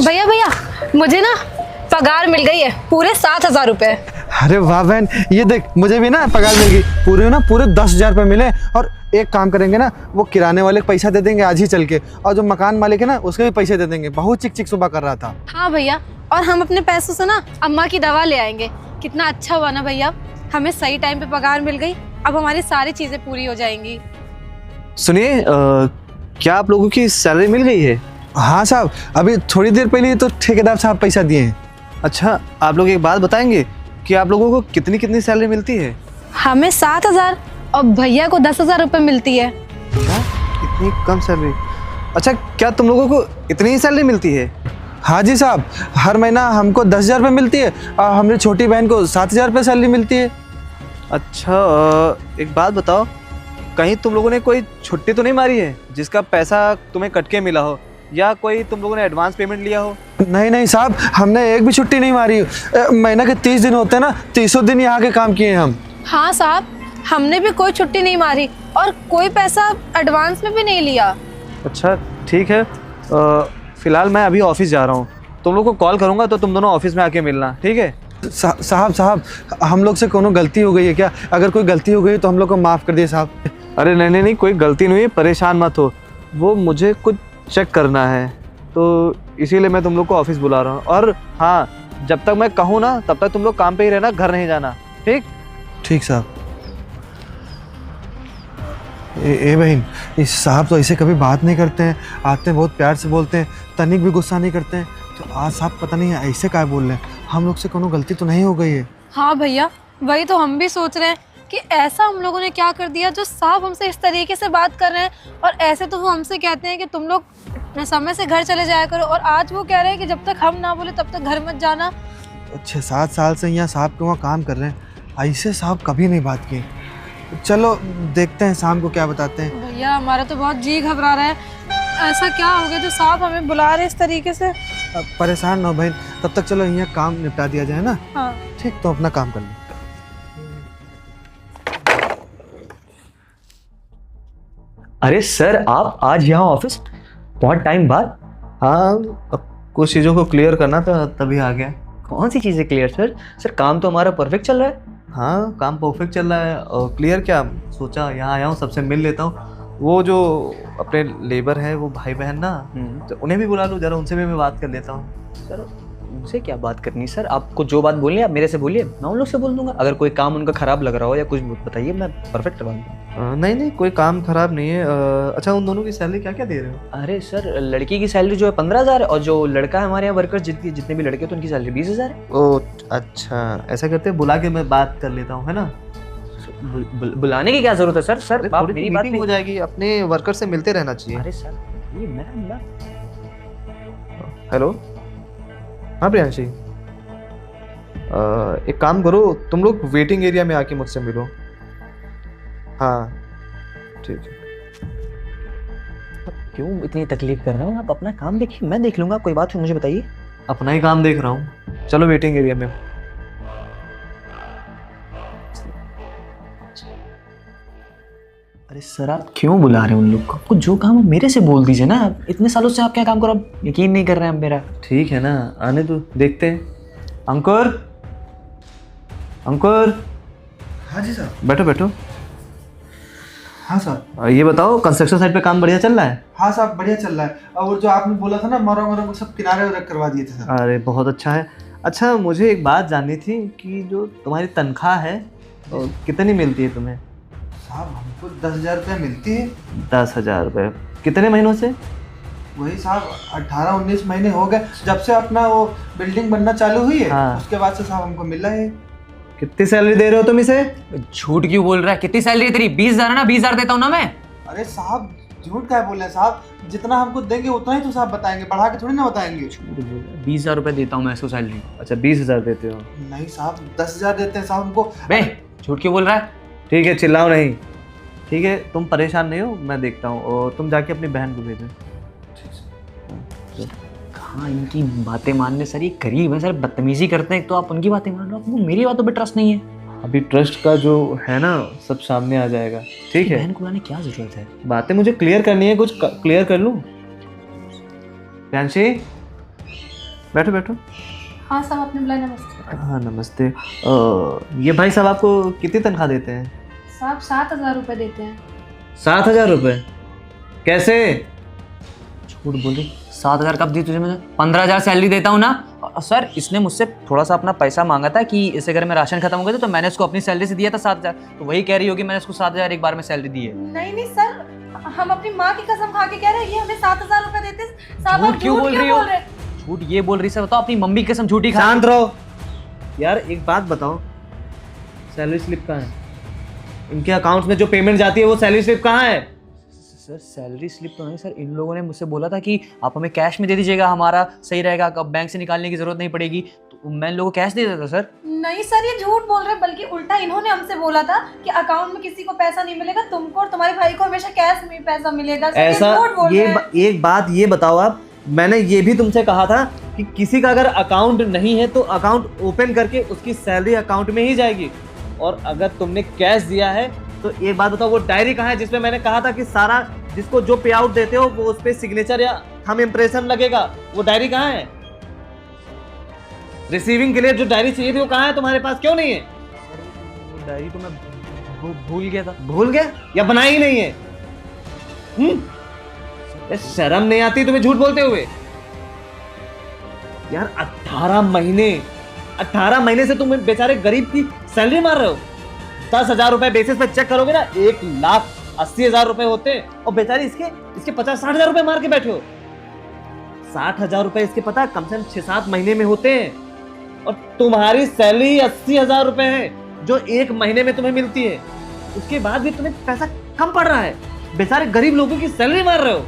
भैया भैया, मुझे ना पगार मिल गई है पूरे 7,000 रुपए। अरे वाह बहन, ये देख मुझे भी ना पगार मिल गई पूरे 10,000 रुपये मिले। और एक काम करेंगे ना, वो किराने वाले को पैसा दे देंगे आज ही चल के, और जो मकान मालिक है ना उसके भी पैसे दे देंगे। बहुत चिक चिक सुबह कर रहा था। हाँ भैया, और हम अपने पैसों से ना अम्मा की दवा ले आएंगे। कितना अच्छा हुआ ना भैया, हमें सही टाइम पे पगार मिल गई। अब हमारी सारी चीजें पूरी हो जाएंगी। सुनिए, क्या आप लोगों की सैलरी मिल गई है? हाँ साहब, अभी थोड़ी देर पहले तो ठेकेदार साहब पैसा दिए हैं। अच्छा, आप लोग एक बात बताएंगे कि आप लोगों को कितनी कितनी सैलरी मिलती है? हमें 7,000 और भैया को 10,000 रुपए मिलती है। क्या, इतनी कम सैलरी? अच्छा, क्या तुम लोगों को इतनी ही सैलरी मिलती है? हाँ जी साहब, हर महीना हमको 10,000 रुपये मिलती है और हमारी छोटी बहन को 7,000 रुपये सैलरी मिलती है। अच्छा, एक बात बताओ, कहीं तुम लोगों ने कोई छुट्टी तो नहीं मारी है जिसका पैसा तुम्हें कट के मिला हो, या कोई तुम लोगों ने एडवांस पेमेंट लिया हो? नहीं साहब, हमने एक भी छुट्टी नहीं मारी। महीना के 30 दिन होते हैं ना, 30 दिन यहाँ के काम किए हम। हाँ साहब, हमने भी कोई छुट्टी नहीं मारी और कोई पैसा एडवांस में भी नहीं लिया। अच्छा ठीक है, फिलहाल मैं अभी ऑफिस जा रहा हूँ, तुम लोग को कॉल करूँगा तो तुम दोनों ऑफिस में आके मिलना, ठीक है? साहब हम लोग से कोनो गलती हो गई है क्या? अगर कोई गलती हो गई तो हम लोग को माफ़ कर दिए साहब। अरे नहीं, कोई गलती नहीं है, परेशान मत हो। वो मुझे कुछ चेक करना है तो इसीलिए मैं तुम लोग को ऑफिस बुला रहा हूँ। और हाँ, जब तक मैं कहूँ ना तब तक तुम लोग काम पे ही रहना, घर नहीं जाना, ठीक? ठीक साहब। ए बहन, इस साहब तो ऐसे कभी बात नहीं करते हैं, आते हैं बहुत प्यार से बोलते हैं, तनिक भी गुस्सा नहीं करते हैं। तो आज साहब पता नहीं ऐसे क्या बोल रहे हैं। हम लोग से कोनो गलती तो नहीं हो गई है? हाँ भैया, वही तो हम भी सोच रहे हैं कि ऐसा हम लोगों ने क्या कर दिया जो साहब हमसे इस तरीके से बात कर रहे हैं। और ऐसे तो वो हमसे कहते हैं कि तुम लोग समय से घर चले जाया करो, और आज वो कह रहे हैं कि जब तक हम ना बोले तब तक घर मत जाना। 6-7 साल से यहाँ साहब के वहाँ काम कर रहे हैं, ऐसे साहब कभी नहीं बात की। चलो देखते हैं शाम को क्या बताते हैं। भैया हमारा तो बहुत जी घबरा रहा है, ऐसा क्या हो गया जो साहब हमें बुला रहे इस तरीके से। अब परेशान ना हो बहन, तब तक चलो यहाँ काम निपटा दिया जाए ना। हाँ ठीक, तो अपना काम कर लो। अरे सर, आप आज यहाँ ऑफिस बहुत टाइम बाद? हाँ, अब कुछ चीज़ों को क्लियर करना था तभी आ गया। कौन सी चीज़ें क्लियर सर? सर काम तो हमारा परफेक्ट चल रहा है। हाँ, काम परफेक्ट चल रहा है। और क्लियर क्या, सोचा यहाँ आया हूँ, सबसे मिल लेता हूँ। वो जो अपने लेबर है, वो भाई बहन ना, तो उन्हें भी बुला लूँ जरा, उनसे भी मैं बात कर लेता हूँ। सर उनसे क्या बात करनी सर? आपको जो बात बोलनी है आप मेरे से बोलिए, मैं उन लोग से बोल दूंगा। अगर कोई काम उनका ख़राब लग रहा हो या कुछ बताइए, मैं परफेक्ट करवा दूँगा। नहीं, कोई काम खराब नहीं है। अच्छा, उन दोनों की सैलरी क्या क्या दे रहे हो? अरे सर, लड़की की सैलरी जो है 15,000 है, और जो लड़का है हमारे यहाँ वर्कर जितने भी लड़के हैं तो उनकी सैलरी 20,000 है। ओ अच्छा, ऐसा करते हैं, बुला के मैं बात कर लेता हूँ, है ना? बुलाने की क्या जरूरत है सर? सर आप मेरी बात हो जाएगी, अपने वर्कर से मिलते रहना चाहिए। अरे सर, ये मेरा नंबर। हेलो, हाँ प्रियांशी, एक काम करो, तुम लोग वेटिंग एरिया में आके मुझसे मिलो। हाँ ठीक है। क्यों इतनी तकलीफ कर रहे हो? आप अपना काम देखिए, मैं देख लूंगा। कोई बात हो मुझे बताइए। अपना ही काम देख रहा हूँ, चलो वेटिंग एरिया में। अरे सर, आप क्यों बुला रहे हैं उन लोग को? आपको जो काम हो मेरे से बोल दीजिए ना। इतने सालों से आप क्या काम करो, आप यकीन नहीं कर रहे हैं आप मेरा। ठीक है ना, आने दो, देखते हैं। अंकुर, हाँ जी साहब। बैठो बैठो। हाँ साहब। ये बताओ, कंस्ट्रक्शन साइट पे काम बढ़िया चल रहा है? हाँ साहब, बढ़िया चल रहा है। और जो आपने बोला था ना, मरा को सब किनारे रख करवा दिए थे साहब। अरे बहुत अच्छा है। अच्छा, मुझे एक बात जाननी थी कि जो तुम्हारी तनख्वाह है कितनी मिलती है तुम्हें? साहब हमको 10,000 रुपये मिलती है। 10,000 रुपये? कितने महीनों से? वही साहब 18-19 महीने हो गए जब से अपना वो बिल्डिंग बनना चालू हुई है। हाँ। उसके बाद से साहब हमको मिला है। कितनी सैलरी दे रहे हो तुम इसे? झूठ क्यों बोल रहा है? कितनी सैलरी है तेरी? 20,000 है ना? 20,000 देता हूँ ना मैं। अरे साहब झूठ क्या बोल रहे हैं साहब, जितना हमको देंगे उतना ही तो साहब बताएंगे, बढ़ा के थोड़ी ना बताएंगे। 20,000 रुपये देता हूँ मैं इसको सैलरी। अच्छा, 20,000 देते हो? नहीं साहब, 10,000 देते हैं साहब हमको। बे, झूठ क्यों बोल रहा है? ठीक है, चिल्लाओ नहीं। ठीक है, तुम परेशान नहीं हो, मैं देखता हूँ। और तुम जाके अपनी बहन को भेजो। कहाँ इनकी बातें मानने सर, ये गरीब है सर, बदतमीजी करते हैं। तो आप उनकी बातें मान लो, आपको मेरी बातों पे ट्रस्ट नहीं है। अभी ट्रस्ट का जो है ना, सब सामने आ जाएगा, ठीक है? बहन को बुलाने क्या जरूरत है? बातें मुझे क्लियर करनी है, कुछ क्लियर कर लूँ। प्रियांशी, बैठो बैठो। हाँ साहब, आपने बुलाया, नमस्ते। हाँ नमस्ते। ये भाई साहब आपको कितनी तनख्वाह देते हैं? साहब 7,000 रुपये देते हैं। 7,000 रुपये? कैसे? झूठ बोली। 7,000 कब दी तुझे? मैंने 15,000 सैलरी देता हूँ ना। सर इसने मुझसे थोड़ा सा अपना पैसा मांगा था कि इसे अगर मैं राशन खत्म हो गया तो मैंने उसको अपनी सैलरी से दिया था 7,000। तो वही कह रही होगी मैंने उसको 7,000 एक बार में सैलरी दी है। नहीं नहीं सर, हम अपनी माँ की कसम खा के कह रहे हैं, ये हमें 7,000 रुपये देते हैं। साहब आप झूठ क्यों बोल रही हो? झूठ ये बोल रही सर, बताओ अपनी मम्मी की कसम झूठी खा। शांत रहो यार। एक बात बताओ, सैलरी स्लिप कहाँ है? इनके अकाउंट्स में जो पेमेंट जाती है वो सैलरी स्लिप कहाँ है? सर सैलरी स्लिप तो नहीं सर, इन लोगों ने मुझसे बोला था कि आप हमें कैश में दे दीजिएगा, हमारा सही रहेगा, अब बैंक से निकालने की जरूरत नहीं पड़ेगी। तो मैं इन लोगों को कैश दे देता सर। नहीं सर, ये झूठ बोल रहे हैं, बल्कि उल्टा इन्होंने हमसे बोला था कि अकाउंट में किसी को पैसा नहीं मिलेगा, तुमको और तुम्हारे भाई को हमेशा कैश में पैसा मिलेगा। सर, ऐसा ये झूठ बोल रहे हैं। एक बात ये बताओ आप, मैंने ये भी तुमसे कहा था कि किसी का अगर अकाउंट नहीं है तो अकाउंट ओपन करके उसकी सैलरी अकाउंट में ही जाएगी। और अगर तुमने कैश दिया है तो एक बात बताओ, वो डायरी कहाँ है जिसमें मैंने कहा था कि सारा जिसको जो पे आउट देते हो वो उस पे सिग्नेचर या थंब इम्प्रेशन लगेगा? वो डायरी कहाँ है? रिसीविंग के लिए जो डायरी चाहिए थी वो कहाँ है? तुम्हारे पास क्यों नहीं है? वो डायरी तो मैं भूल गया था। भूल गए या बनाई ही नहीं है? ये शर्म नहीं आती तुम्हें झूठ बोलते हुए? यार 18 महीने से तुम बेचारे गरीब की सैलरी मार रहे हो। 10,000 रुपए बेसिस पे चेक करोगे ना 1,80,000 रुपए होते हैं, और बेचारे इसके 50-60,000 रुपए मार के बैठे हो। 60,000 रुपए इसके पता कम से कम 6-7 महीने में होते हैं, और तुम्हारी सैलरी 80,000 रुपए है जो 1 महीने में तुम्हें मिलती है। उसके बाद भी तुम्हें पैसा कम पड़ रहा है, बेचारे गरीब लोगों की सैलरी मार रहे हो।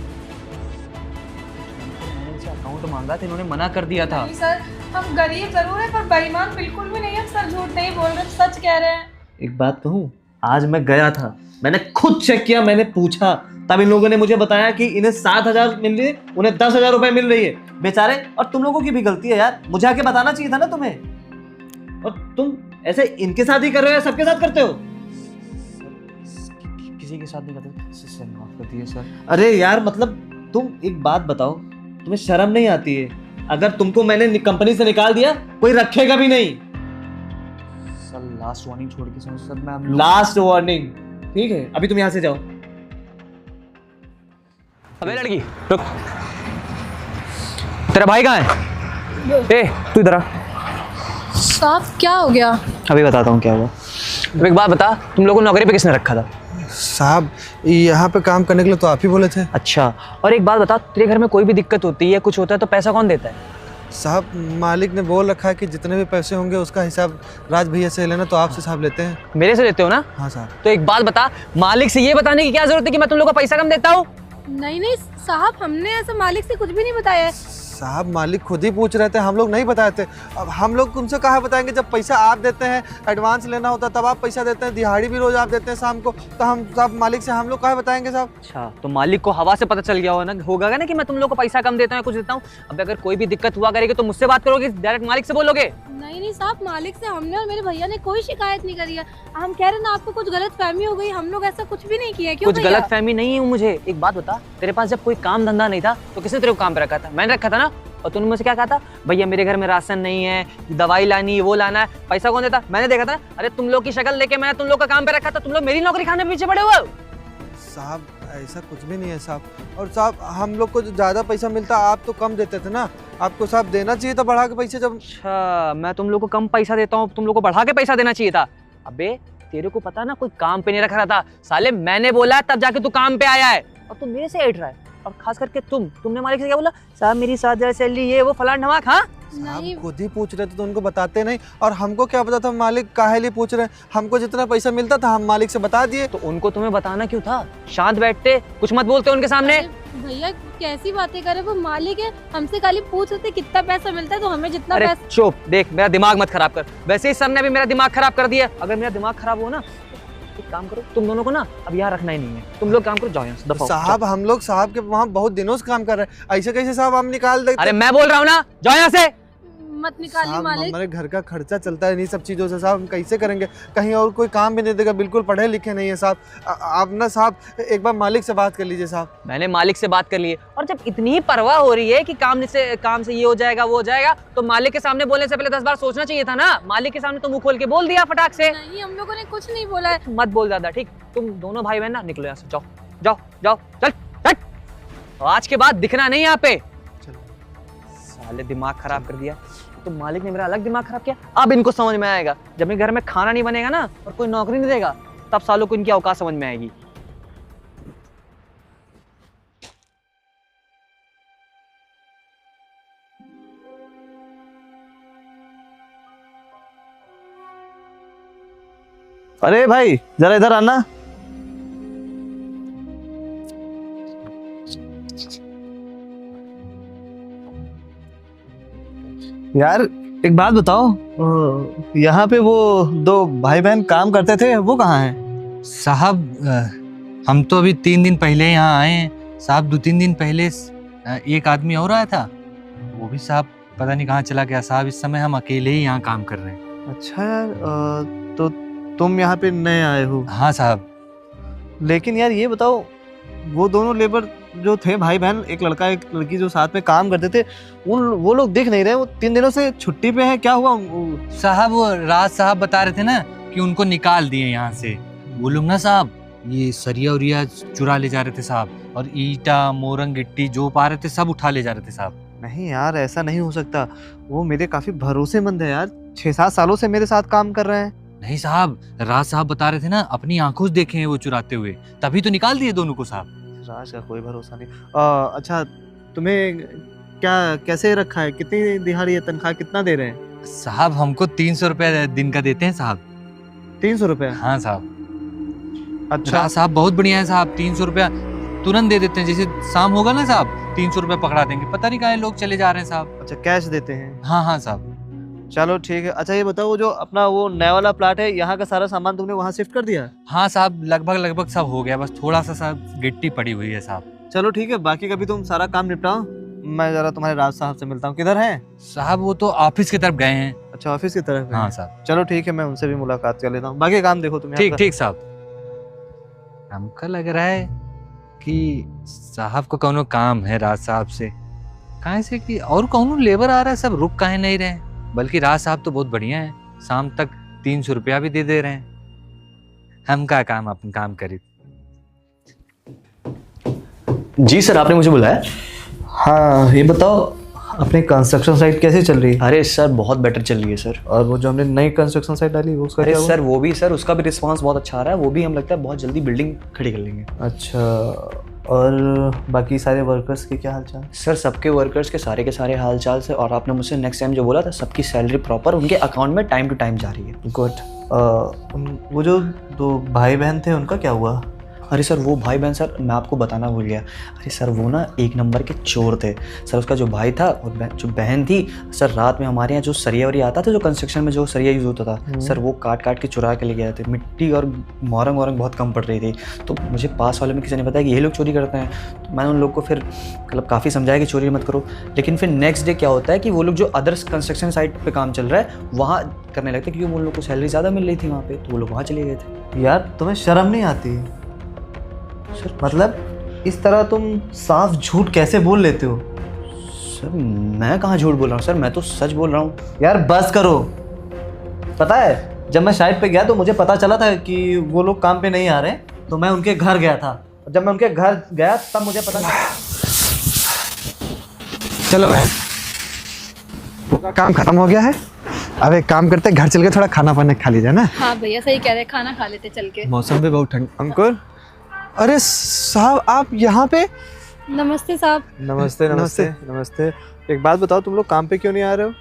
अकाउंट मांगा था, इन्होंने मना कर दिया था। नहीं सर, हम गरीब जरूर है पर बेईमान बिल्कुल भी नहीं है सर, झूठ नहीं बोल रहे, सच कह रहे हैं। एक बात कहूं, आज मैं गया था, मैंने खुद चेक किया, मैंने पूछा, तब इन लोगों ने मुझे बताया कि इन्हें 7,000 मिल रही है, उन्हें 10,000 रुपए मिल रही है बेचारे। और तुम लोगों की भी गलती है यार, मुझे आके बताना चाहिए था ना तुम्हें। और तुम ऐसे इनके साथ ही कर रहे हो या सबके साथ करते हो? किसी के साथ नहीं करते सर, माफ कर दिए सर। अरे यार मतलब तुम एक बात बताओ, तुम्हें शर्म नहीं आती है? अगर तुमको मैंने कंपनी से निकाल दिया, कोई रखेगा भी नहीं। सर लास्ट वार्निंग छोड़ के सर, मैं लास्ट वार्निंग, ठीक है? अभी तुम यहाँ से जाओ। अबे लड़की रुक, तेरा भाई कहाँ है? ए तू इधर आ। साहब क्या हो गया? अभी बताता हूँ क्या हुआ। अब एक बात बता, तुम लोगों को नौकरी पे किसने रखा था? साहब यहाँ पे काम करने के लिए तो आप ही बोले थे। अच्छा, और एक बात बता, तेरे घर में कोई भी दिक्कत होती है, कुछ होता है तो पैसा कौन देता है? साहब मालिक ने बोल रखा है कि जितने भी पैसे होंगे उसका हिसाब राज भैया से लेना, तो आपसे साहब लेते हैं। मेरे से लेते हो ना? हाँ साहब। तो एक बात बता, मालिक से ये बताने की क्या जरूरत है कि मैं तुम लोगों को पैसा कम देता हूँ? नहीं नहीं साहब, हमने ऐसा मालिक से कुछ भी नहीं बताया है। साहब मालिक खुद ही पूछ रहे थे, हम लोग नहीं बताए थे। अब हम लोग तुमसे कहाँ बताएंगे? जब पैसा आप देते हैं, एडवांस लेना होता है तब आप पैसा देते हैं, दिहाड़ी भी रोज आप देते हैं शाम को, तो हम साहब मालिक से हम लोग कहाँ बताएंगे साहब? अच्छा, तो मालिक को हवा से पता चल गया होगा ना कि मैं तुम लोग को पैसा कम देता हूँ, कुछ देता हूँ। अब अगर कोई भी दिक्कत हुआ करेगी तो मुझसे बात करोगे, डायरेक्ट मालिक से बोलोगे? नहीं नहीं साहब, मालिक से हमने और मेरे भैया ने कोई शिकायत नहीं करी है। हम कह रहे हैं ना, आपको कुछ गलत फहमी हो गई, हम लोग ऐसा कुछ भी नहीं किया। क्यों कुछ गलत फहमी नहीं है मुझे। एक बात बता, तेरे पास जब कोई काम धंधा नहीं था तो किसने तेरे को काम पे रखा था? मैंने रखा था ना। और तूने मुझसे क्या कहा था? भैया मेरे घर में राशन नहीं है, दवाई लानी है, वो लाना है, पैसा कौन देता? मैंने देखा था। अरे तुम लोग की शक्ल लेके मैंने तुम लोग का काम पे रखा था, तुम लोग मेरी नौकरी खाने पीछे पड़े हुए हो। साहब ऐसा कुछ भी नहीं है साहब। और साहब हम लोग को जो ज़्यादा पैसा मिलता आप तो कम देते थे ना, आपको साहब देना चाहिए था बढ़ा के पैसे। जब अच्छा, मैं तुम लोग को कम पैसा देता हूँ, तुम लोग को बढ़ा के पैसा देना चाहिए था। अबे तेरे को पता ना, कोई काम पे नहीं रख रहा था साले, मैंने बोला तब जाके तू काम पे आया है, और तू मेरे से ऐठ रहा है। और खास करके तुमने मालिक से क्या बोला? साहब मेरी 7,000 सैलरी ये वो फलान ढमाक। हाँ साहब खुद ही पूछ रहे थे तो उनको बताते नहीं, और हमको क्या पता था मालिक काहे लिए पूछ रहे हैं? हमको जितना पैसा मिलता था हम मालिक से बता दिए। तो उनको तुम्हें बताना क्यों था? शांत बैठते, कुछ मत बोलते उनके सामने। भैया कैसी बातें करे, वो मालिक है, हमसे खाली पूछ रहे थे कितना पैसा मिलता है, तो हमें जितना अरे पैसा। चुप, देख मेरा दिमाग मत खराब कर। वैसे ही सर ने भी मेरा दिमाग खराब कर दिया। अगर मेरा दिमाग खराब हो ना, एक काम करो, तुम दोनों को ना अब यहाँ रखना ही नहीं है, तुम लोग काम करो, जाओ यहाँ से, दफा हो, साहब जाओ। हम लोग साहब के वहाँ बहुत दिनों से काम कर रहे हैं, ऐसे कैसे साहब हम निकाल देते? अरे मैं बोल रहा हूँ ना, जाओ यहाँ से। हिम्मत निकाली साहब मालिक। हमारे घर का खर्चा चलता है इन्हीं सब चीज़ों से साहब, हम कैसे करेंगे? कहीं और कोई काम भी नहीं देगा, बिल्कुल पढ़े लिखे नहीं है साहब। आप ना साहब एक बार मालिक से बात कर लीजिए साहब। मैंने मालिक से बात कर ली है, और जब इतनी परवाह हो रही है कि काम से ये हो जाएगा वो हो जाएगा, तो मालिक के सामने बोलने से पहले 10 बार सोचना चाहिए था ना। मालिक के सामने तो मुंह खोल के बोल दिया फटाक से। नहीं, हम लोगों ने कुछ नहीं बोला है। मत बोल ज्यादा, ठीक? तुम दोनों भाई बहन ना निकलो यहाँ से, जाओ जाओ जाओ, चल चल। आज के बाद दिखना नहीं यहाँ पे। साले दिमाग खराब कर दिया। तो मालिक ने मेरा अलग दिमाग खराब किया। अब इनको समझ में आएगा, जब मेरे घर में खाना नहीं बनेगा ना और कोई नौकरी नहीं देगा, तब सालों को इनकी औकात समझ में आएगी। अरे भाई जरा इधर आना। यार एक बात बताओ, यहाँ पे वो दो भाई बहन काम करते थे, वो कहाँ हैं? साहब हम तो अभी 3 दिन पहले यहाँ आए हैं साहब। 2-3 दिन पहले एक आदमी और आया था, वो भी साहब पता नहीं कहाँ चला गया साहब। इस समय हम अकेले ही यहाँ काम कर रहे हैं। अच्छा यार, तो तुम यहाँ पे नए आए हो? हाँ साहब। लेकिन यार ये बताओ, वो दोनों लेबर जो थे भाई बहन, एक लड़का एक लड़की जो साथ में काम करते थे, वो लोग दिख नहीं रहे। वो 3 दिनों से छुट्टी पे हैं, क्या हुआ? साहब वो राज साहब बता रहे थे ना कि उनको निकाल दिए यहाँ से। वो लोग ना साहब ये सरिया उरिया चुरा ले जा रहे थे साहब, और ईटा मोरंग गिट्टी जो पा रहे थे सब उठा ले जा रहे थे साहब। नहीं यार, ऐसा नहीं हो सकता। वो मेरे काफी भरोसेमंद है यार, 6-7 सालों से मेरे साथ काम कर रहे हैं। नहीं साहब, राज साहब बता रहे थे ना, अपनी आंखों से देखे हैं वो चुराते हुए, तभी तो निकाल दिए दोनों को साहब। राज का कोई भरोसा नहीं। अच्छा, तुम्हें क्या कैसे रखा है? कितनी दिहाड़ी है, तनख्वाह कितना दे रहे हैं? साहब हमको 300 रुपया दिन का देते हैं साहब। 300 रुपये? हाँ साहब। अच्छा राज साहब बहुत बढ़िया है साहब, 300 रुपया तुरंत दे देते हैं। जैसे शाम होगा ना साहब, 300 रुपया पकड़ा देंगे। पता नहीं कहाँ लोग चले जा रहे हैं साहब। अच्छा, कैश देते हैं? हाँ हाँ साहब। चलो ठीक है। अच्छा ये बताओ, वो जो अपना वो नया वाला प्लाट है, यहाँ का सारा सामान तुमने वहाँ शिफ्ट कर दिया? हाँ साहब, लगभग सब हो गया, बस थोड़ा सा साहब गिट्टी पड़ी हुई है साहब। चलो ठीक है, बाकी का भी तुम सारा काम निपटाओ। मैं जरा तुम्हारे राज साहब से मिलता हूँ। किधर हैं? साहब वो तो ऑफिस की तरफ गए हैं। अच्छा, ऑफिस की तरफ? हाँ साहब। चलो ठीक है, मैं उनसे भी मुलाकात कर लेता हूँ। बाकी काम देखो तुम। ठीक ठीक साहब। हमको लग रहा है कि साहब को कौनो काम है राज साहब से, कहाँ से कि और कौनो लेबर आ रहा है, सब रुक कहीं नहीं रहे। बल्कि राज साहब तो बहुत बढ़िया है, शाम तक 300 रुपया भी दे रहे हैं। हम का काम अपन काम करें। जी सर, आपने मुझे बुलाया? हाँ, ये बताओ अपनी कंस्ट्रक्शन साइट कैसे चल रही है? अरे सर बहुत बेटर चल रही है सर। और वो जो हमने नई कंस्ट्रक्शन साइट डाली वो उसका अरे क्या हुआ? सर वो भी सर, उसका भी रिस्पांस बहुत अच्छा आ रहा है। वो भी हम लगता है बहुत जल्दी बिल्डिंग खड़ी कर लेंगे। अच्छा, और बाकी सारे वर्कर्स के क्या हालचाल? सर सबके वर्कर्स के सारे हाल चाल से, और आपने मुझसे नेक्स्ट टाइम जो बोला था, सबकी सैलरी प्रॉपर उनके अकाउंट में टाइम टू टाइम जा रही है। गुड। वो जो 2 भाई बहन थे उनका क्या हुआ? अरे सर वो भाई बहन, सर मैं आपको बताना भूल गया। अरे सर वो ना 1 नंबर के चोर थे सर। उसका जो भाई था और जो बहन थी सर, रात में हमारे यहाँ जो सरिया वरिया आता था, जो कंस्ट्रक्शन में जो सरिया यूज़ होता था सर, वो काट के चुरा के ले गए थे। मिट्टी और मोरंग बहुत कम पड़ रही थी। तो मुझे पास वाले में किसी ने बताया कि ये लोग चोरी करते हैं। तो मैंने उन लोग को फिर मतलब काफ़ी समझाया कि चोरी मत करो। लेकिन फिर नेक्स्ट डे क्या होता है कि वो लोग जो अदर्स कंस्ट्रक्शन साइट पर काम चल रहा है वहाँ करने लगते, क्योंकि उन लोग को सैलरी ज़्यादा मिल रही थी वहाँ पर, तो वो लोग वहाँ चले गए थे। यार तुम्हें शर्म नहीं आती? सर मतलब इस तरह तुम साफ झूठ कैसे बोल लेते हो? सर मैं कहाँ झूठ बोल रहा हूँ सर, मैं तो सच बोल रहा हूँ। यार बस करो। पता है जब मैं साइट पे गया तो मुझे पता चला था कि वो लोग काम पे नहीं आ रहे, तो मैं उनके घर गया था। जब मैं उनके घर गया तब मुझे पता चला। चलो काम खत्म हो गया है, अब एक काम करते घर चल के थोड़ा खाना पाना खा लीजिए ना। हाँ भैया सही कह रहे हैं, खाना खा लेते चल के। मौसम भी बहुत ठंड। अंकुर, अरे साहब आप यहाँ पे? नमस्ते साहब। नमस्ते नमस्ते नमस्ते। एक बात बताओ, तुम लोग काम पे क्यों नहीं आ रहे हो?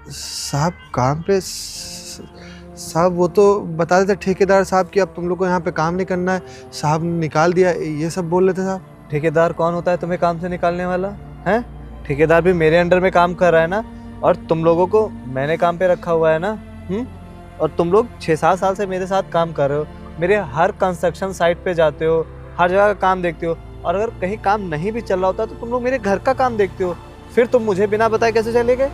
साहब काम पे साहब वो तो बता रहे थे ठेकेदार साहब कि अब तुम लोग को यहाँ पे काम नहीं करना है, साहब ने निकाल दिया, ये सब बोल रहे थे साहब। ठेकेदार कौन होता है तुम्हें काम से निकालने वाला है? ठेकेदार भी मेरे अंडर में काम कर रहा है ना, और तुम लोगों को मैंने काम पे रखा हुआ है ना। और तुम लोग 6-7 साल से मेरे साथ काम कर रहे हो, मेरे हर कंस्ट्रक्शन साइट पे जाते हो, हर जगह का काम देखते हो, और अगर कहीं काम नहीं भी चल रहा होता तो तुम लोग मेरे घर का काम देखते हो। फिर तुम मुझे बिना बताए कैसे चले गए?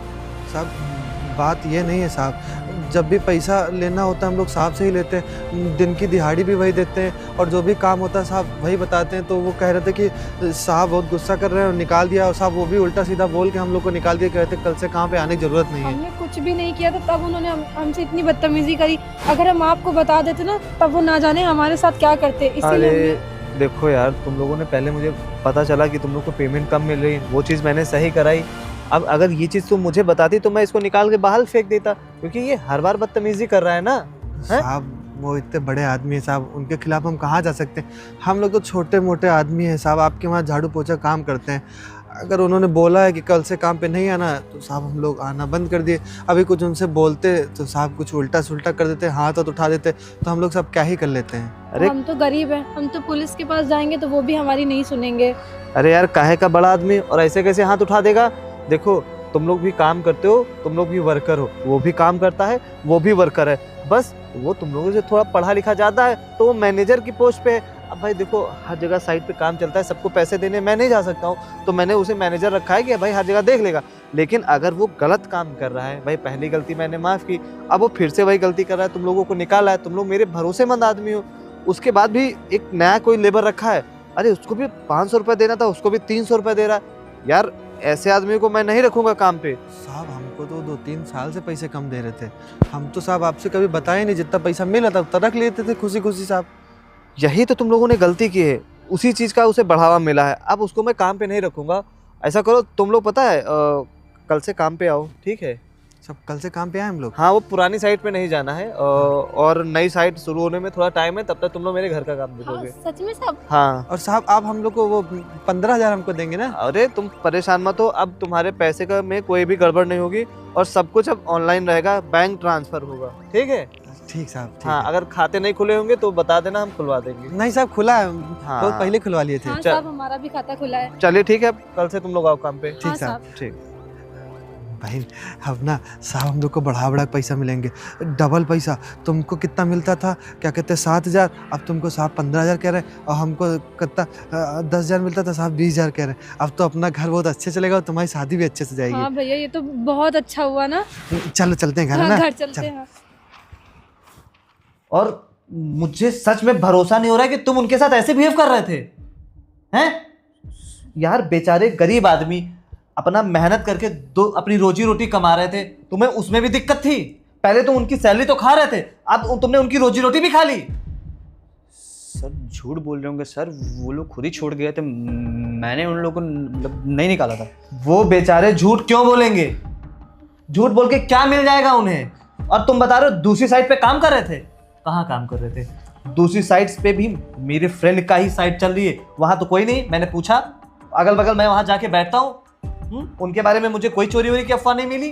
साहब बात ये नहीं है साहब, जब भी पैसा लेना होता है हम लोग साहब से ही लेते हैं, दिन की दिहाड़ी भी वही देते हैं और जो भी काम होता है साहब वही बताते हैं। तो वो कह रहे थे कि साहब बहुत गुस्सा कर रहे हैं और निकाल दिया, और साहब वो भी उल्टा सीधा बोल के हम लोग को निकाल दिया, कह रहे थे कल से काम पे आने की ज़रूरत नहीं है। हमने कुछ भी नहीं किया था, तब उन्होंने हमसे इतनी बदतमीजी करी। अगर हम आपको बता देते ना, तब वो ना जाने हमारे साथ क्या करते। इसीलिए अरे देखो यार, तुम लोगों ने पहले मुझे पता चला कि तुम लोग को पेमेंट कम मिल रही है, वो चीज़ मैंने सही कराई। अब अगर ये चीज़ तुम मुझे बताती तो मैं इसको निकाल के बाहर फेंक देता, क्योंकि ये हर बार बदतमीजी कर रहा है ना। साहब वो इतने बड़े आदमी है साहब, उनके खिलाफ हम कहाँ जा सकते हैं? हम लोग तो छोटे मोटे आदमी हैं साहब, आपके वहाँ झाड़ू पोछा काम करते हैं। अगर उन्होंने बोला है कि कल से काम पे नहीं आना, तो साहब हम लोग आना बंद कर दिए। अभी कुछ उनसे बोलते तो साहब कुछ उल्टा सुल्टा कर देते, हाथ उठा देते, तो हम लोग सब क्या ही कर लेते हैं। अरे हम तो गरीब हैं, हम तो पुलिस के पास जाएंगे तो वो भी हमारी नहीं सुनेंगे। अरे यार, काहे का बड़ा आदमी और ऐसे कैसे हाथ उठा देगा? देखो तुम लोग भी काम करते हो, तुम लोग भी वर्कर हो, वो भी काम करता है, वो भी वर्कर है। बस वो तुम लोगों से थोड़ा पढ़ा लिखा ज़्यादा है तो वो मैनेजर की पोस्ट पे है। अब भाई देखो, हर जगह साइट पे काम चलता है, सबको पैसे देने मैं नहीं जा सकता हूँ, तो मैंने उसे मैनेजर रखा है कि भाई हर जगह देख लेगा। लेकिन अगर वो गलत काम कर रहा है, भाई पहली गलती मैंने माफ़ की, अब वो फिर से वही गलती कर रहा है, तुम लोगों को निकाला है, तुम लोग मेरे भरोसेमंद आदमी हो, उसके बाद भी एक नया कोई लेबर रखा है, अरे उसको भी 500 रुपये देना था, उसको भी 300 रुपये दे रहा है। यार ऐसे आदमी को मैं नहीं रखूँगा काम पे। साहब हमको तो 2-3 साल से पैसे कम दे रहे थे, हम तो साहब आपसे कभी बताए नहीं, जितना पैसा मिला था उतना रख लेते थे खुशी खुशी साहब। यही तो तुम लोगों ने गलती की है, उसी चीज़ का उसे बढ़ावा मिला है। अब उसको मैं काम पे नहीं रखूँगा। ऐसा करो तुम लोग, पता है कल से काम पे आओ, ठीक है? सब कल से काम पे आए हम लोग। हाँ, वो पुरानी साइट पे नहीं जाना है, और नई साइट शुरू होने में थोड़ा टाइम है, तब तक तुम लोग मेरे घर का काम हाँ, देखोगे। सच में साहब? हाँ। और साहब आप हम लोग को वो 15,000 हमको देंगे ना? अरे तुम परेशान मत हो, अब तुम्हारे पैसे का में कोई भी गड़बड़ नहीं होगी और सब कुछ अब ऑनलाइन रहेगा, बैंक ट्रांसफर होगा, ठीक है? ठीक साहब, ठीक हाँ, है। अगर खाते नहीं खुले होंगे तो बता देना, हम खुलवा देंगे। नहीं साहब खुला है, हाँ। बहुत पहले खुलवा लिए थे। हाँ चल। साहब, हमारा भी खाता खुला है। चलिए ठीक है, कल से तुम लोग आओ काम पे। ठीक हाँ साहब। ठीक। बहन अब ना साहब हम लोग को बढ़ा पैसा मिलेंगे, डबल पैसा। तुमको कितना मिलता था, क्या कहते हैं 7,000, अब तुमको साहब 15,000 कह रहे हैं, और हमको कितना 10,000 मिलता था, साहब 20,000 कह रहे हैं। अब तो अपना घर बहुत अच्छे चलेगा और तुम्हारी शादी भी अच्छे से जाएगी। हाँ भैया, ये तो बहुत अच्छा हुआ ना। चलो चलते हैं घर, है हाँ, ना? घर चलते हैं। और मुझे सच में भरोसा नहीं हो रहा है कि तुम उनके साथ ऐसे बिहेव कर रहे थे, हैं? यार बेचारे गरीब आदमी अपना मेहनत करके अपनी रोजी रोटी कमा रहे थे, तुम्हें उसमें भी दिक्कत थी। पहले तुम उनकी सैलरी तो खा रहे थे, अब तुमने उनकी रोजी रोटी भी खा ली। सर झूठ बोल रहे होंगे सर, वो लोग खुद ही छोड़ गए थे, मैंने उन लोगों को मतलब नहीं निकाला था। वो बेचारे झूठ क्यों बोलेंगे? झूठ बोल के क्या मिल जाएगा उन्हें? और तुम बता रहे हो दूसरी साइट पे काम कर रहे थे। कहाँ काम कर रहे थे? दूसरी साइट्स पे भी मेरे फ्रेंड का ही साइट चल रही है, वहां तो कोई नहीं। मैंने पूछा अगल बगल, मैं वहां जाके बैठता हूँ, उनके बारे में मुझे कोई चोरी वोरी की अफवाह नहीं मिली।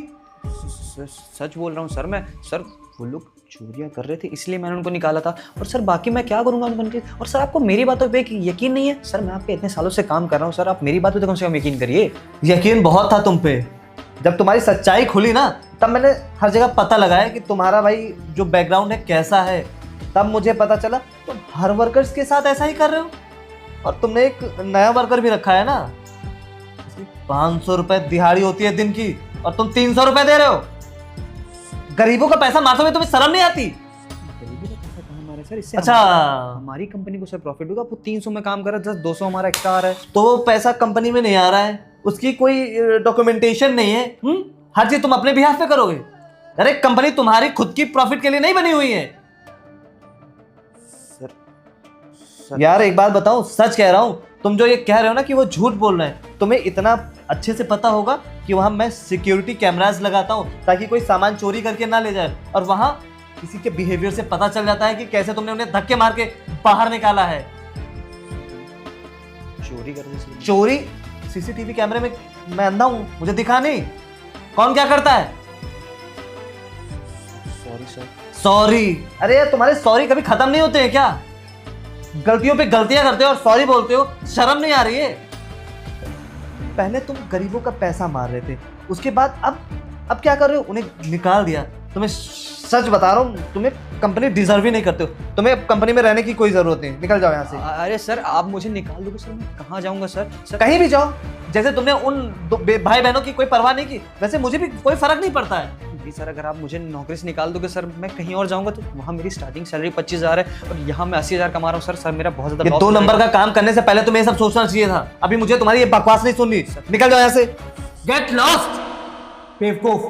सच बोल रहा हूँ सर मैं। सर वो लोग चोरियां कर रहे थे इसलिए मैंने उनको निकाला था, और सर बाकी मैं क्या करूंगा उनके। और सर आपको मेरी बातों पे यकीन नहीं है? सर मैं आपके इतने सालों से काम कर रहा हूँ सर, आप मेरी बातों पे कम से कम यकीन करिए। यकीन बहुत था तुम पे, जब तुम्हारी सच्चाई खुली ना, तब मैंने हर जगह पता लगाया कि तुम्हारा भाई जो बैकग्राउंड है कैसा है। तब मुझे पता चला तुम हर वर्कर्स के साथ ऐसा ही कर रहे हो, और तुमने एक नया वर्कर भी रखा है ना। 500 रुपए दिहाड़ी होती है दिन की, और तुम 300 रुपए दे रहे हो। गरीबों का पैसा मारते हुए तुम्हें शर्म नहीं आती? गरीबी का पैसा कहाँ हमारे सर? इससे अच्छा, हमारी कंपनी को सर प्रॉफिट होगा। वो 300 में काम कर रहा है, 200 हमारा एक्स्ट्रा आ रहा है। तो वो पैसा कंपनी में नहीं आ रहा है, उसकी कोई डॉक्यूमेंटेशन नहीं है। हर चीज तुम अपने बिहाफ पे करोगे। अरे कंपनी तुम्हारी खुद की प्रॉफिट के लिए नहीं बनी हुई है। सर यार एक बात बताओ, सच कह रहा हूँ, तुम जो ये कह रहे हो ना कि वो झूठ बोल रहे हैं, तुम्हें इतना अच्छे से पता होगा कि वहां मैं सिक्योरिटी कैमरास लगाता हूँ ताकि कोई सामान चोरी करके ना ले जाए, और वहां किसी के बिहेवियर से पता चल जाता है कि कैसे तुमने उन्हें धक्के मार के बाहर निकाला है। चोरी कर रहे थे। चोरी सीसीटीवी कैमरे में मैं अंधा हूं, मुझे दिखा नहीं कौन क्या करता है। Sorry sir. सॉरी? अरे यार तुम्हारे सॉरी कभी खत्म नहीं होते हैं क्या? गलतियों पे गलतियां करते हो और सॉरी बोलते हो, शर्म नहीं आ रही है? पहले तुम गरीबों का पैसा मार रहे थे, उसके बाद अब क्या कर रहे हो? उन्हें निकाल दिया। तुम्हें सच बता रहा हूँ, तुम्हें कंपनी डिजर्व ही नहीं करते हो। तुम्हें कंपनी में रहने की कोई जरूरत नहीं, निकल जाओ यहाँ से। अरे सर आप मुझे निकाल दोगे सर, मैं कहाँ जाऊँगा सर? कहीं भी जाओ, जैसे तुमने उन भाई बहनों की कोई परवाह नहीं की, वैसे मुझे भी कोई फर्क नहीं पड़ता है। जी सर, अगर आप मुझे नौकरी से निकाल दोगे सर, मैं कहीं और जाऊँगा तो वहाँ मेरी स्टार्टिंग सैलरी 25,000 है और यहाँ मैं 80,000 कमा रहा हूँ सर। सर मेरा बहुत ज़्यादा ये 2 नंबर का काम करने से पहले तुम्हें ये सब सोचना चाहिए था। अभी मुझे तुम्हारी ये बकवास नहीं सुननी, निकल जाओ यहाँ से। गेट लॉस्ट बेवकूफ।